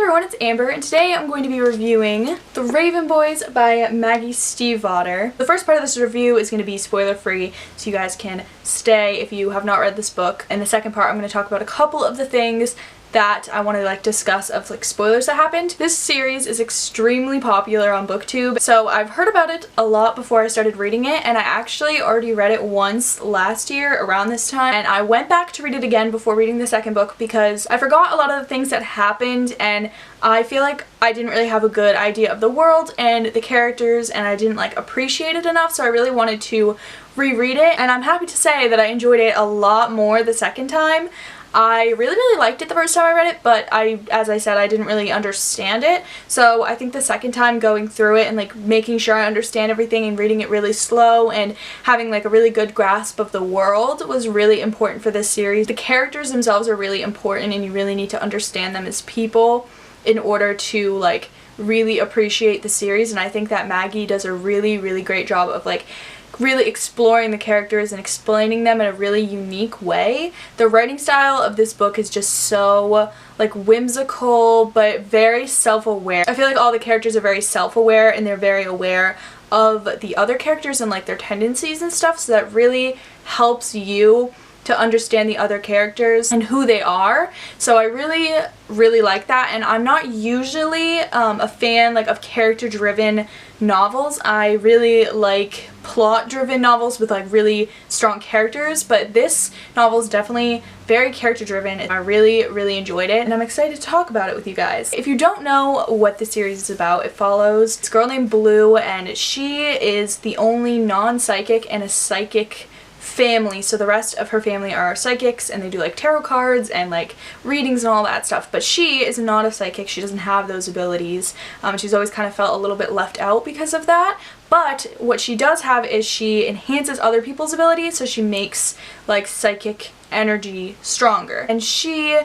everyone, it's Amber, and today I'm going to be reviewing The Raven Boys by Maggie Stiefvater. The first part of this review is going to be spoiler-free, so you guys can stay if you have not read this book. And the second part, I'm going to talk about a couple of the things that I want to discuss of spoilers that happened. This series is extremely popular on BookTube, so I've heard about it a lot before I started reading it, and I actually already read it once last year around this time, and I went back to read it again before reading the second book because I forgot a lot of the things that happened, and I feel like I didn't really have a good idea of the world and the characters, and I didn't appreciate it enough, so I really wanted to reread it, and I'm happy to say that I enjoyed it a lot more the second time. I really liked it the first time I read it, but as I said, I didn't really understand it. So I think the second time going through it and making sure I understand everything and reading it really slow and having a really good grasp of the world was really important for this series. The characters themselves are really important, and you really need to understand them as people in order to really appreciate the series, and I think that Maggie does a really great job of really exploring the characters and explaining them in a really unique way. The writing style of this book is just so whimsical but very self-aware. I feel like all the characters are very self-aware, and they're very aware of the other characters and their tendencies and stuff, so that really helps you to understand the other characters and who they are. So I really like that, and I'm not usually a fan of character-driven novels. I really like plot-driven novels with really strong characters, but this novel is definitely very character-driven, and I really enjoyed it, and I'm excited to talk about it with you guys. If you don't know what the series is about, it follows this girl named Blue, and she is the only non-psychic and a psychic family. So the rest of her family are psychics, and they do tarot cards and readings and all that stuff, but she is not a psychic. She doesn't have those abilities. She's always kind of felt a little bit left out because of that, but what she does have is she enhances other people's abilities, so she makes psychic energy stronger. And she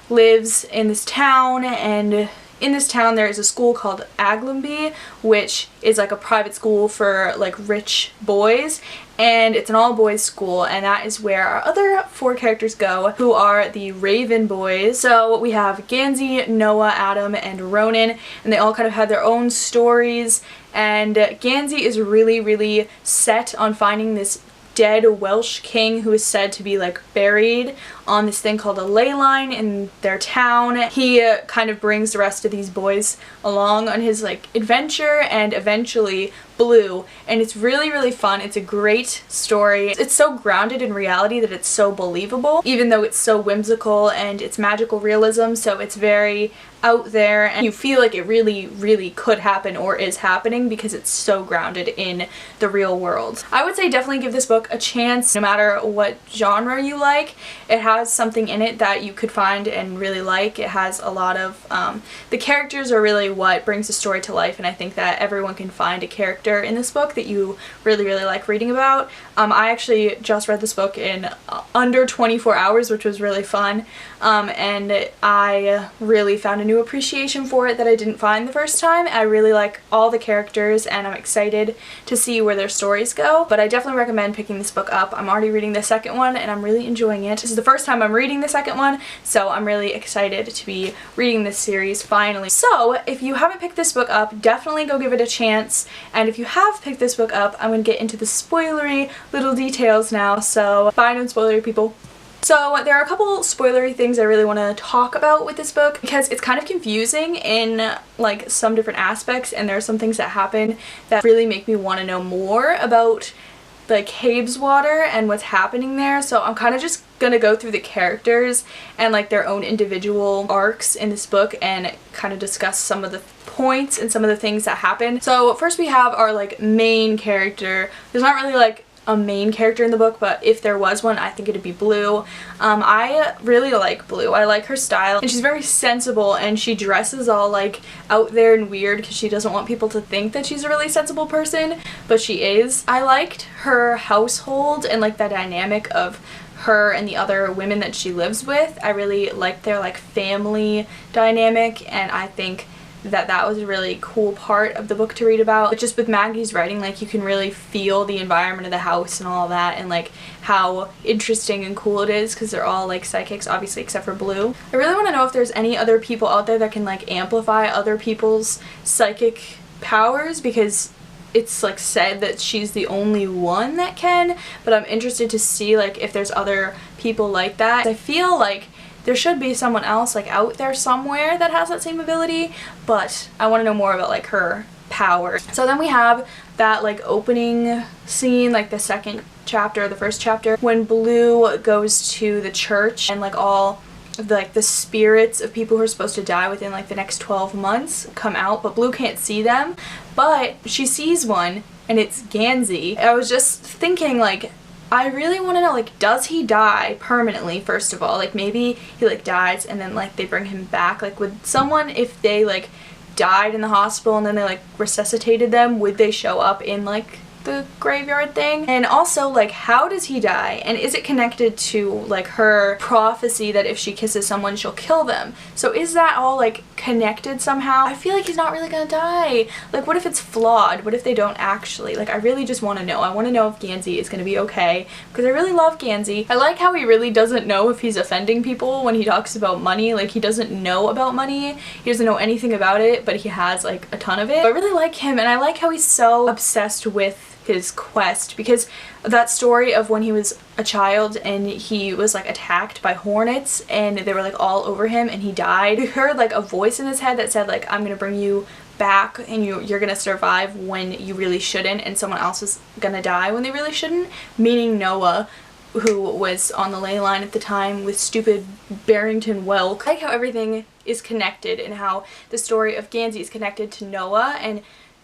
lives in this town, and in this town there is a school called Aglamby, which is a private school for rich boys, and it's an all-boys school, and that is where our other four characters go, who are the Raven Boys. So we have Gansey, Noah, Adam, and Ronan, and they all kind of had their own stories, and Gansey is really set on finding this dead Welsh king who is said to be buried on this thing called a ley line in their town. He kind of brings the rest of these boys along on his adventure, and eventually Blue, and it's really fun. It's a great story. It's so grounded in reality that it's so believable, even though it's so whimsical and it's magical realism, so it's very out there, and you feel like it really could happen or is happening because it's so grounded in the real world. I would say definitely give this book a chance no matter what genre you like. It has something in it that you could find and really like. It has a lot of the characters are really what brings the story to life, and I think that everyone can find a character in this book that you really like reading about. I actually just read this book in under 24 hours, which was really fun, and I really found a new appreciation for it that I didn't find the first time. I really like all the characters, and I'm excited to see where their stories go, but I definitely recommend picking this book up. I'm already reading the second one, and I'm really enjoying it. This is the first time I'm reading the second one, so I'm really excited to be reading this series finally. So if you haven't picked this book up, definitely go give it a chance, and if you have picked this book up, I'm going to get into the spoilery little details now, so bye non-spoilery people. So there are a couple spoilery things I really want to talk about with this book because it's kind of confusing in some different aspects, and there are some things that happen that really make me want to know more about Habeswater and what's happening there. So I'm kind of just gonna go through the characters and their own individual arcs in this book and kind of discuss some of the points and some of the things that happen. So first we have our main character. There's not really a main character in the book, but if there was one, I think it'd be Blue. I really like Blue. I like her style, and she's very sensible, and she dresses all out there and weird because she doesn't want people to think that she's a really sensible person, but she is. I liked her household and the dynamic of her and the other women that she lives with. I really liked their family dynamic, and I think that was a really cool part of the book to read about. But just with Maggie's writing, like, you can really feel the environment of the house and all that, and like how interesting and cool it is because they're all like psychics, obviously except for Blue. I really want to know if there's any other people out there that can like amplify other people's psychic powers, because it's like said that she's the only one that can, but I'm interested to see like if there's other people like that. I feel like there should be someone else like out there somewhere that has that same ability, but I want to know more about like her power. So then we have that like opening scene, like the second chapter, the first chapter, when Blue goes to the church and like all of the spirits of people who are supposed to die within like the next 12 months come out, but Blue can't see them, but she sees one and it's Gansey. I was just thinking, like, I really want to know, like, does he die permanently, first of all? Like, maybe he, like, dies and then, like, they bring him back. Like, would someone, if they, like, died in the hospital and then they, like, resuscitated them, would they show up in, like, the graveyard thing? And also, like, how does he die? And is it connected to like her prophecy that if she kisses someone she'll kill them? So is that all like connected somehow? I feel like he's not really gonna die. Like, what if it's flawed? What if they don't actually? Like, I really just want to know. I want to know if Gansey is gonna be okay, because I really love Gansey. I like how he really doesn't know if he's offending people when he talks about money. Like, he doesn't know about money, he doesn't know anything about it, but he has like a ton of it. I really like him, and I like how he's so obsessed with his quest, because that story of when he was a child and he was like attacked by hornets and they were like all over him and he died. He heard like a voice in his head that said like, I'm gonna bring you back and you're gonna survive when you really shouldn't, and someone else is gonna die when they really shouldn't, meaning Noah, who was on the ley line at the time with stupid Barrington Welk. I like how everything is connected and how the story of Gansey is connected to Noah, and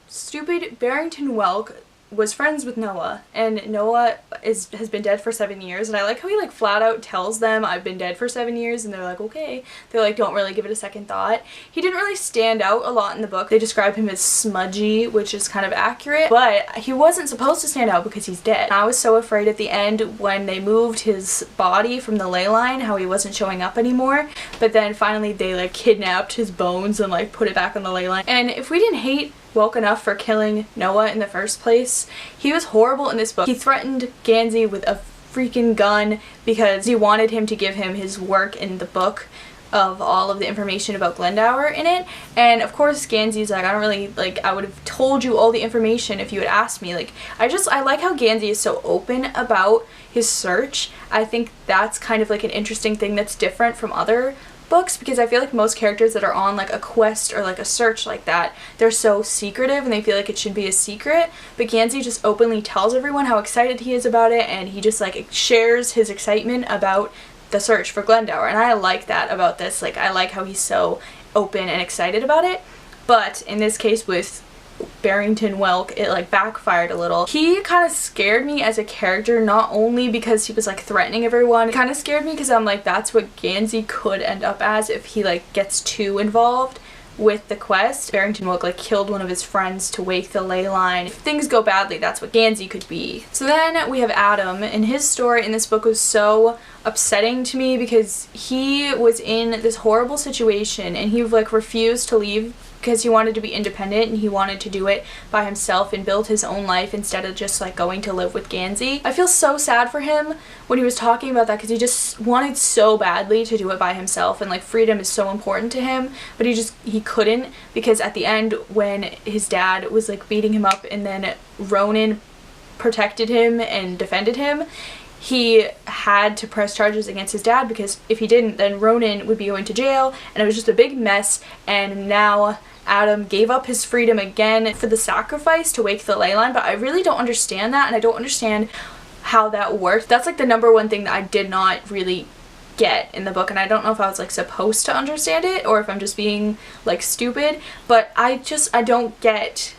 stupid Barrington Welk was friends with Noah, and Noah has been dead for 7 years, and I like how he like flat out tells them I've been dead for 7 years, and they're like okay. They like don't really give it a second thought. He didn't really stand out a lot in the book. They describe him as smudgy, which is kind of accurate, but he wasn't supposed to stand out because he's dead. I was so afraid at the end when they moved his body from the ley line, how he wasn't showing up anymore, but then finally they like kidnapped his bones and like put it back on the ley line. And if we didn't hate Welk enough for killing Noah in the first place, he was horrible in this book. He threatened Gansey with a freaking gun because he wanted him to give him his work in the book of all of the information about Glendower in it, and of course Gansey's like, I don't really, like, I would have told you all the information if you had asked me. Like, I like how Gansey is so open about his search. I think that's kind of like an interesting thing that's different from other books, because I feel like most characters that are on like a quest or like a search like that, they're so secretive and they feel like it should be a secret, but Gansey just openly tells everyone how excited he is about it, and he just like shares his excitement about the search for Glendower, and I like that about this. Like, I like how he's so open and excited about it. But in this case with Barrington Welk, it like backfired a little. He kind of scared me as a character, not only because he was like threatening everyone, it kind of scared me because I'm like, that's what Gansey could end up as if he like gets too involved with the quest. Barrington Welk like killed one of his friends to wake the ley line. If things go badly, that's what Gansey could be. So then we have Adam, and his story in this book was so upsetting to me because he was in this horrible situation and he like refused to leave because he wanted to be independent and he wanted to do it by himself and build his own life instead of just like going to live with Gansey. I feel so sad for him when he was talking about that, because he just wanted so badly to do it by himself, and like freedom is so important to him, but he couldn't, because at the end when his dad was like beating him up and then Ronan protected him and defended him, he had to press charges against his dad, because if he didn't, then Ronan would be going to jail, and it was just a big mess. And now Adam gave up his freedom again for the sacrifice to wake the ley line, but I really don't understand that, and I don't understand how that works. That's like the number one thing that I did not really get in the book, and I don't know if I was like supposed to understand it or if I'm just being like stupid, but I don't get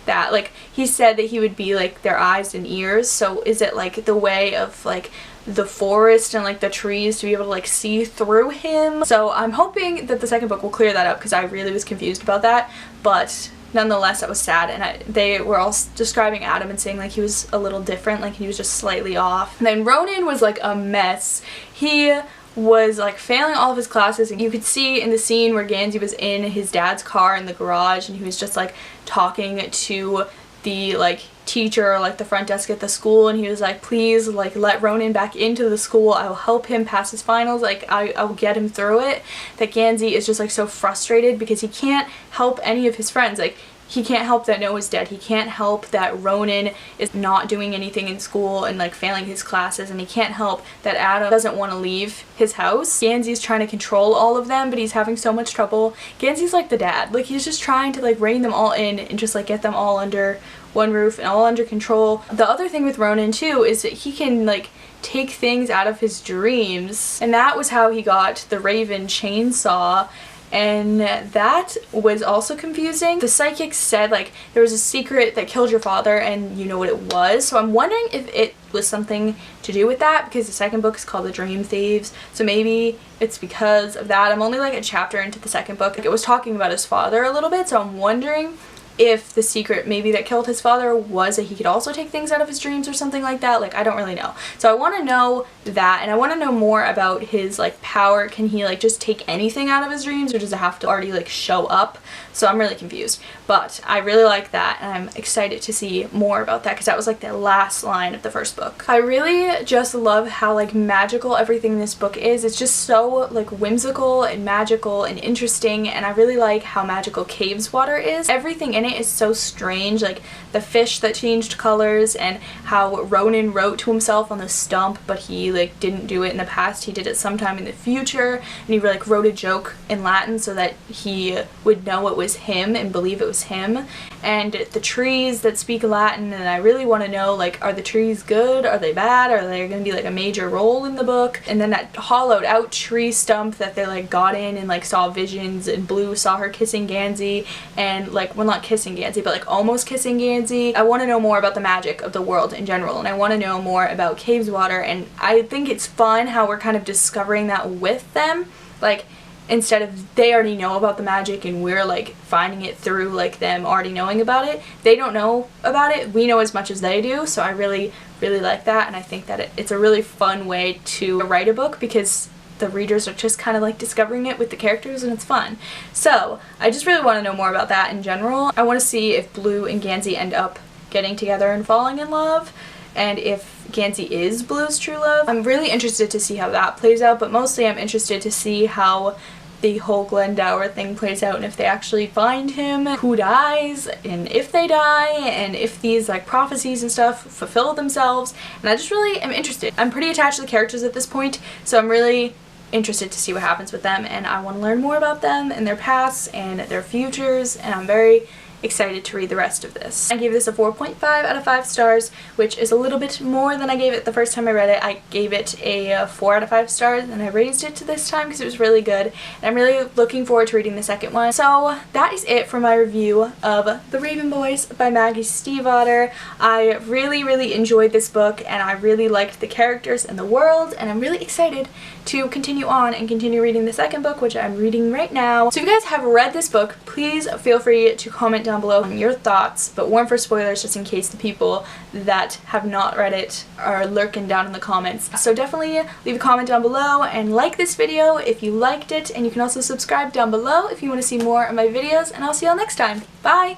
that. Like, he said that he would be like their eyes and ears, so is it like the way of like the forest and like the trees to be able to like see through him? So I'm hoping that the second book will clear that up, because I really was confused about that. But nonetheless, that was sad, and they were all describing Adam and saying like he was a little different, like he was just slightly off. And then Ronan was like a mess. He was like failing all of his classes, and you could see in the scene where Gansey was in his dad's car in the garage and he was just like talking to the like teacher or like the front desk at the school, and he was like, please like let Ronan back into the school, I will help him pass his finals, like I'll get him through it. That Gansey is just like so frustrated because he can't help any of his friends. Like he can't help that Noah's dead. He can't help that Ronan is not doing anything in school and like failing his classes, and he can't help that Adam doesn't want to leave his house. Gansey's trying to control all of them, but he's having so much trouble. Gansey's like the dad. Like he's just trying to like rein them all in and just like get them all under one roof and all under control. The other thing with Ronan too is that he can like take things out of his dreams, and that was how he got the Raven chainsaw. And that was also confusing. The psychic said like there was a secret that killed your father and you know what it was. So I'm wondering if it was something to do with that, because the second book is called The Dream Thieves. So maybe it's because of that. I'm only like a chapter into the second book. Like, it was talking about his father a little bit, so I'm wondering if the secret maybe that killed his father was that he could also take things out of his dreams or something like that. Like, I don't really know. So I want to know that, and I want to know more about his like power. Can he like just take anything out of his dreams, or does it have to already like show up? So I'm really confused, but I really like that, and I'm excited to see more about that because that was like the last line of the first book. I really just love how like magical everything in this book is. It's just so like whimsical and magical and interesting, and I really like how magical Cave's water is. Everything in it is so strange, like the fish that changed colors, and how Ronan wrote to himself on the stump, but he like didn't do it in the past, he did it sometime in the future, and he like wrote a joke in Latin so that he would know it was him and believe it was him. And the trees that speak Latin, and I really want to know, like, are the trees good, are they bad, are they going to be like a major role in the book? And then that hollowed out tree stump that they like got in and like saw visions, and Blue saw her kissing Gansey, and like, well, not kissing Gansey, but like almost kissing Gansey. I want to know more about the magic of the world in general, and I want to know more about Cave's water, and I think it's fun how we're kind of discovering that with them. Like, instead of they already know about the magic and we're like finding it through like them already knowing about it. They don't know about it, we know as much as they do. So I really like that, and I think that it's a really fun way to write a book because the readers are just kind of like discovering it with the characters, and it's fun. So I just really want to know more about that in general. I want to see if Blue and Gansey end up getting together and falling in love, and if Gansey is Blue's true love. I'm really interested to see how that plays out, but mostly I'm interested to see how the whole Glendower thing plays out, and if they actually find him, who dies, and if they die, and if these like prophecies and stuff fulfill themselves. And I just really am interested. I'm pretty attached to the characters at this point, so I'm really interested to see what happens with them, and I want to learn more about them and their pasts and their futures, and I'm very excited to read the rest of this. I gave this a 4.5 out of 5 stars, which is a little bit more than I gave it the first time I read it. I gave it a 4 out of 5 stars, and I raised it to this time because it was really good, and I'm really looking forward to reading the second one. So that is it for my review of The Raven Boys by Maggie Stiefvater. I really enjoyed this book, and I really liked the characters and the world, and I'm really excited to continue on and continue reading the second book, which I'm reading right now. So if you guys have read this book, please feel free to comment down below on your thoughts, but warn for spoilers just in case the people that have not read it are lurking down in the comments. So definitely leave a comment down below and like this video if you liked it, and you can also subscribe down below if you want to see more of my videos, and I'll see y'all next time. Bye!